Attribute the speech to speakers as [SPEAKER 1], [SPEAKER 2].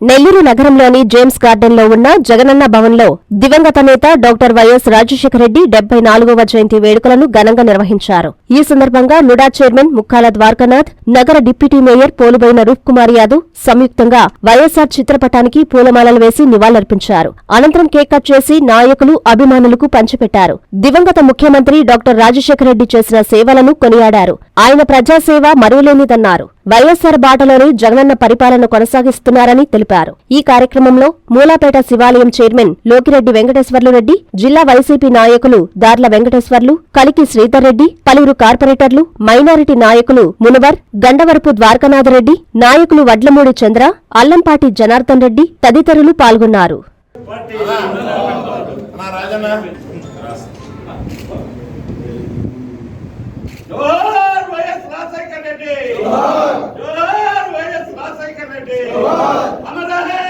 [SPEAKER 1] నెల్లూరు నగరంలోని James garden లో ఉన్న జగనన్న భవన్లో దివంగత నేత డాక్టర్ వైఎస్ రాజశేఖర రెడ్డి 74వ జయంతి వేడుకలను ఘనంగా నిర్వహించారు. ఈ సందర్భంగా నుడా చైర్మన్ ముక్కాల ద్వారకానాథ్, నగర డిప్యూటీ మేయర్ పోలుబోయిన రూప్ కుమార్ యాదవ్ సంయుక్తంగా వైఎస్సార్ చిత్రపటానికి పూలమాలలు వేసి నివాళులర్పించారు. అనంతరం కేక్ కట్ చేసి నాయకులు, అభిమానులకు పంచిపెట్టారు. దివంగత ముఖ్యమంత్రి డాక్టర్ రాజశేఖర రెడ్డి చేసిన సేవలను కొనియాడారు. ఆయన ప్రజాసేవ మరువలేనిదన్నారు. వైఎస్సార్ బాటలోని జగనన్న పరిపాలన కొనసాగిస్తున్నారని తెలిపారు. ఈ కార్యక్రమంలో మూలాపేట శివాలయం చైర్మన్ లోకిరెడ్డి వెంకటేశ్వర్లు రెడ్డి, జిల్లా వైసీపీ నాయకులు దార్ల వెంకటేశ్వర్లు, కలికి శ్రీధర్ రెడ్డి, పలువురు కార్పొరేటర్లు, మైనారిటీ నాయకులు మునవర్, గండవరపు ద్వారకానాథరెడ్డి, నాయకులు వడ్లమూడి చంద్ర, అల్లంపాటి జనార్దన్ రెడ్డి తదితరులు పాల్గొన్నారు.
[SPEAKER 2] जोहार వైఎస్ రాజశేఖర రెడ్డి, जोहार వైఎస్ రాజశేఖర రెడ్డి, అమర్ రహే